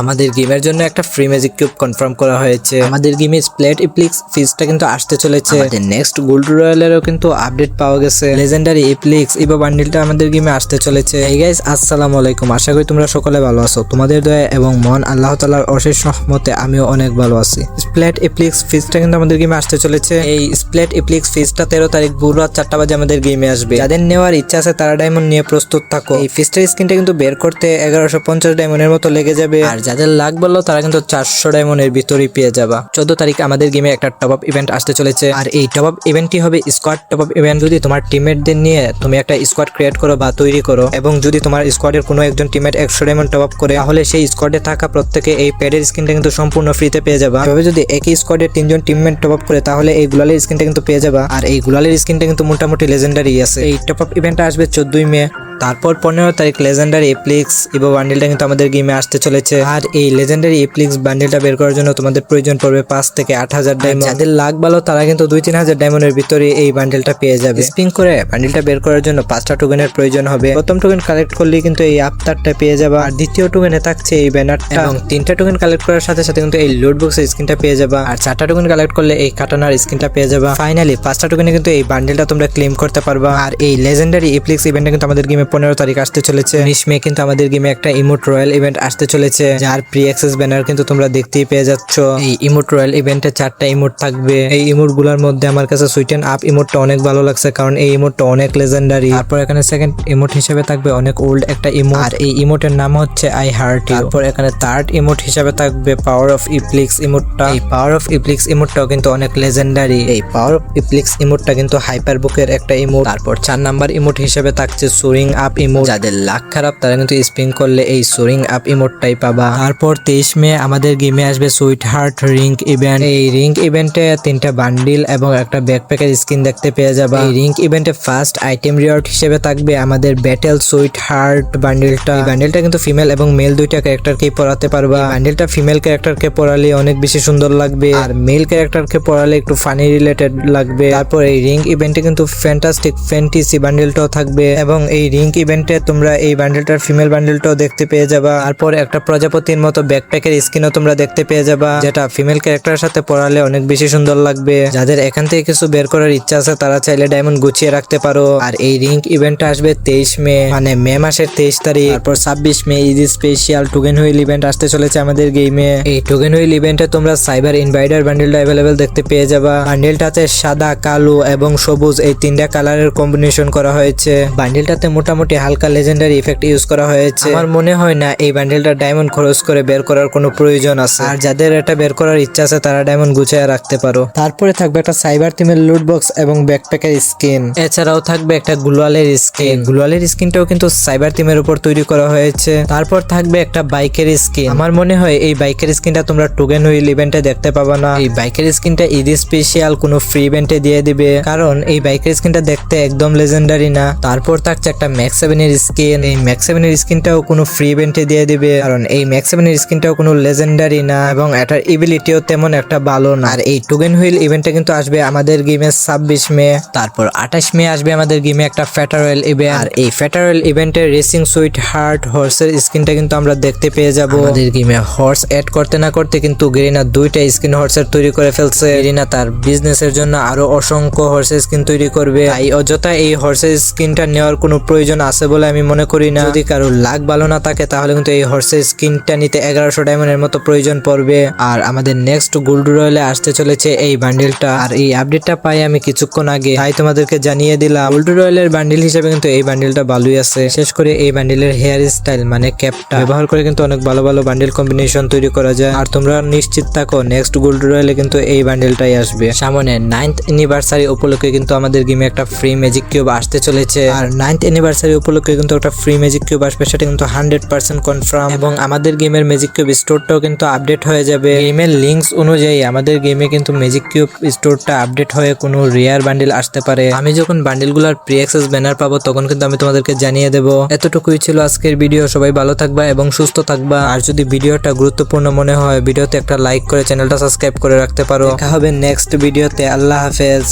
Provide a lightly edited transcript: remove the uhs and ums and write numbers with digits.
আমাদের গেমের জন্য একটা ফ্রি ম্যাজিক কিউব কনফার্ম করা হয়েছে। আমাদের গেমে স্প্লেট ইপ্লিক্স ফিজটা কিন্তু আসতে চলেছে। আমাদের নেক্সট গোল্ড রয়্যালেরও কিন্তু আপডেট পাওয়া গেছে। লেজেন্ডারি ইপ্লিক্স ইভো বান্ডিলটা আমাদের গেমে আসতে চলেছে। এই গাইস আসসালামু আলাইকুম, আশা করি তোমরা সকলে ভালো আছো। তোমাদের দয়া এবং মন আল্লাহ তাআলার অশেষ রহমতে আমিও অনেক ভালো আছি। স্প্লেট ইপ্লিক্স ফিজটা কিন্তু আমাদের গেমে আসতে চলেছে। এই স্প্লেট ইপ্লিক্স ফিজটা 13 তারিখ ভোর রাত 4টা বাজে আমাদের গেমে আসবে। যাদের নেওয়ার ইচ্ছা আছে তারা ডায়মন্ড নিয়ে প্রস্তুত থাকো। এই ফিজটার স্কিনটা কিন্তু বের করতে 1150 ডায়মন্ডের মতো লেগে যাবে। আর যাদের লাগ বললো তারা কিন্তু 400 ডায়মন্ডের ভিতরেই পেয়ে যাবা। 14 তারিখ আমাদের গেমে একটা টপ আপ ইভেন্ট আসতে চলেছে। আর এই টপ আপ ইভেন্টটি হবে স্কোয়াড টপ আপ ইভেন্ট। যদি তোমার টিমমেটদের নিয়ে তুমি একটা স্কোয়াড ক্রিয়েট করো বা তৈরি করো, এবং যদি তোমার স্কোয়াডের কোনো একজন টিমমেট 100 ডায়মন্ড টপ আপ করে, তাহলে সেই স্কোয়াডে থাকা প্রত্যেকে এই প্যাডের স্কিনটা কিন্তু সম্পূর্ণ ফ্রিতে পেয়ে যাবা। এভাবে যদি একই স্কোয়াডের 3 জন টিমমেট টপ আপ করে, তাহলে এই গুলালের স্কিনটা কিন্তু পেয়ে যাবা। আর এই গুলালের স্কিনটা কিন্তু মোটামুটি লেজেন্ডারি আছে। এই টপ আপ ইভেন্টটা আসবে 14 মে। তারপর 15 তারিখ লেজেন্ডারি এপ্লিক্স ইভো বান্ডিলটা কিন্তু আমাদের গেমে আসতে চলেছে। আর এই লেজেন্ডারি এপ্লিক্স বান্ডিলটা বের করার জন্য তোমাদের প্রয়োজন পড়বে 5 থেকে 8000 ডায়মন্ড। যাদের লাখ ভালো তারা কিন্তু 2-3000 ডায়মন্ডের ভিতরে এই বান্ডিলটা পেয়ে যাবে। স্পিন করে বান্ডিলটা বের করার জন্য 5টা টোকেনের প্রয়োজন হবে। প্রথম টোকেন কালেক্ট করলেই কিন্তু এই আফতারটা পেয়ে যাবা। আর দ্বিতীয় টোকেনে থাকছে এই ব্যানারটা, এবং 3টা টোকেন কালেক্ট করার সাথে সাথে কিন্তু এই লুট বক্সের স্কিনটা পেয়ে যাবা। আর 4টা টোকেন কালেক্ট করলে এই কাটানার স্কিনটা পেয়ে যাবা। ফাইনালি 5টা টোকেনে কিন্তু এই বান্ডিলটা তোমরা ক্লেম করতে পারবা। আর এই লেজেন্ডারি এপ্লিক্স ইভেন্টটা কিন্তু আমাদের গেমে 15 তারিখ আসতে চলেছে। 19 মে কিন্তু আমাদের গেমে একটা ইমোট রয়্যাল ইভেন্ট আসতে চলেছে, যার প্রি অ্যাক্সেস ব্যানার কিন্তু তোমরা দেখতেই পেয়ে যাচ্ছ। এই ইমোট রয়্যাল ইভেন্টে 4টা ইমোট থাকবে। এই ইমোট গুলার মধ্যে আমার কাছে সুইটেন আপ ইমোটটা অনেক ভালো লাগছে, কারণ এই ইমোটটা অনেক লেজেন্ডারি। তারপর এখানে সেকেন্ড ইমোট হিসেবে থাকবে অনেক ওল্ড একটা ইমোট, আর এই ইমোটের নাম হচ্ছে আই হার্ট ইউ। তারপর এখানে থার্ড ইমোট হিসেবে থাকবে পাওয়ার অফ ইপ্লিক্স ইমোটটা। এই পাওয়ার অফ ইপ্লিক্স ইমোটটাও কিন্তু অনেক লেজেন্ডারি। এই পাওয়ার অফ ইপ্লিক্স ইমোটটা কিন্তু হাইপার বুকের একটা ইমোট। তারপর 4 নাম্বার ইমোট হিসেবে থাকছে সোরিং আপ ইমোট। যাদের লাক খারাপ তারা কিন্তু স্পিন করলে এই সোরিং আপ ইমোটটাই পাবা। তারপর 23 মে আমাদের গেমে আসবে সুইট হার্ট রিং ইভেন্ট। এই রিং ইভেন্টে 3টা বান্ডিল এবং একটা ব্যাকপ্যাকের স্কিন দেখতে পেয়ে যাবা। এই রিং ইভেন্টে ফার্স্ট আইটেম রিওয়ার্ড হিসেবে থাকবে আমাদের ব্যাটেল সুইট হার্ট বান্ডিলটা। এই বান্ডিলটা কিন্তু ফিমেল এবং মেল দুইটা ক্যারেক্টারকেই পরাতে পারবা। বান্ডিলটা ফিমেল ক্যারেক্টারকে পরালে অনেক বেশি সুন্দর লাগবে, আর মেল ক্যারেক্টারকে পরালে একটু ফানি রিলেটেড লাগবে। তারপর এই রিং ইভেন্টে কিন্তু ফ্যান্টাস্টিক ফ্যান্টাসি বান্ডিলটাও থাকবে, এবং এই রিং ইভেন্টে তোমরা এই বান্ডিলটার ফিমেল বান্ডিলটাও দেখতে পেয়ে যাবা। তারপর একটা প্রজাপতির মতো ব্যাকপ্যাকের স্কিনও তোমরা দেখতে পেয়ে যাবা, যেটা ফিমেল ক্যারেক্টারের সাথে পরালে অনেক বেশি সুন্দর লাগবে। যাদের এখান থেকে কিছু বের করার ইচ্ছা আছে তারা চাইলে ডায়মন্ড গুছিয়ে রাখতে পারো। আর এই রিং ইভেন্টটা আসবে 23 মে, মানে মে মাসের 23 তারিখ। তারপর 26 May Eid special token wheel event আসতে চলেছে আমাদের গেমে। এই টোকেন হুইল ইভেন্টে তোমরা সাইবার ইনভাইডার বান্ডিলটা অ্যাভেলেবেল দেখতে পেয়ে যাবা। বান্ডিলটাতে সাদা, কালো এবং সবুজ এই 3টা কালারের কম্বিনেশন করা হয়েছে। বান্ডিলটাতে মোটামুটি হালকা লেজেন্ডারি ইফেক্ট ইউজ করা হয়েছে। আমার মনে হয় না এই বান্ডিলটা ডায়মন্ড খরচ করে বের করার কোনো প্রয়োজন আছে। আর যাদের এটা বের করার ইচ্ছা আছে তারা ডায়মন্ড গুছিয়ে রাখতে পারো। তারপরে থাকবে একটা সাইবার থিমের লুট বক্স এবং ব্যাকপ্যাকের স্কিন। এছাড়াও থাকবে একটা গ্লোয়ালের স্কিন। গ্লোয়ালের স্কিনটাও কিন্তু সাইবার থিমের উপর তৈরি করা হয়েছে। তারপর থাকবে একটা বাইকের স্কিন। আমার মনে হয় এই বাইকের স্কিনটা তোমরা টোকেন হুইল ইভেন্টে দেখতে পাবা না। এই বাইকের স্কিনটা ঈদ স্পেশাল কোনো ফ্রি ইভেন্টে দিয়ে দিবে, কারণ এই বাইকের স্কিনটা দেখতে একদম লেজেন্ডারি না। তারপর থাকছে একটা ম্যাক্স 7-এর স্কিন। এই ম্যাক্স 7-এর স্কিনটাও কোনো ফ্রি ইভেন্টে দিয়ে দিবে, কারণ এই ম্যাক্স 7-এর স্কিনটাও কোনো লেজেন্ডারি না, এবং এটার এবিলিটিও তেমন একটা ভালো না। আর এই টোকেন হুইল ইভেন্টটা কিন্তু আসবে আমাদের গেমে 26 মে। তারপর 28 মে আসবে আমাদের গেমে একটা ফেটারেল ইভেন্ট। আর এই ফেটারেল ইভেন্টের রেসিং সুইট হার্ট হর্সের স্কিনটা কিন্তু আমরা দেখতে পেয়ে যাব। আমাদের গেমে হর্স এড করতে না করতে কিন্তু গেরিনা 2টা স্কিন হর্সের তৈরি করে ফেলছে। গেরিনা তার বিজনেসের জন্য আরো অসংখ্য হর্সের স্কিন তৈরি করবে। তাই অযথা এই হর্সের স্কিনটা নেওয়ার কোনো প্রয়োজন আছে বলে আমি মনে করি না। যদি কারো লাক ভালো না থাকে তাহলে কিন্তু এই হর্সের স্কিনটা নিতে 1100 ডায়মন্ডের মতো প্রয়োজন পড়বে। আর আমাদের নেক্সট গোল্ড রয়্যালে আসতে চলেছে এই বান্ডিলটা। আর এই আপডেটটা পাই আমি কিছুক্ষণ আগে, তাই তোমাদেরকে জানিয়ে দিলাম। গোল্ড রয়্যালের বান্ডিল হিসেবে কিন্তু এই বান্ডিলটা ভালোই আছে। বিশেষ করে এই বান্ডিলের হেয়ার স্টাইল মানে ক্যাপটা ব্যবহার করে কিন্তু অনেক ভালো ভালো বান্ডিল কম্বিনেশন তৈরি করা যায়। আর তোমরা নিশ্চিত থাকো নেক্সট গোল্ড রয়্যালে কিন্তু এই বান্ডিলটাই আসবে। সামনে 9th অ্যানিভার্সারি উপলক্ষে কিন্তু আমাদের গেমে একটা ফ্রি ম্যাজিক কিউব আসতে চলেছে। আর 9th অ্যানিভার্সারি উপলক্ষে কিন্তু একটা ফ্রি ম্যাজিক কিউব আসবে, সেটা কিন্তু 100% কনফার্ম। এবং আমাদের গেমের ম্যাজিক কিউব স্টোরটাও কিন্তু আপডেট হয়ে যাবে। গেমের লিঙ্কস অনুযায়ী আমাদের গেমে কিন্তু ম্যাজিক কিউব স্টোরটা আপডেট হয়ে কোনো রেয়ার বান্ডিল আসতে পারে। আমি যখন বান্ডিলগুলোর প্রি অ্যাক্সেস ব্যানার পাবো তখন কিন্তু আমি তোমাদেরকে জানিয়ে দেবো। এতটুকুই ছিল আজকের ভিডিও। সবাই ভালো থাকবা এবং সুস্থ থাকবা। আর যদি ভিডিওটা গুরুত্বপূর্ণ মনে হয় ভিডিওতে একটা লাইক করে চ্যানেলটা সাবস্ক্রাইব করে রাখতে পারো। দেখা হবে নেক্সট ভিডিওতে। আল্লাহ হাফেজ।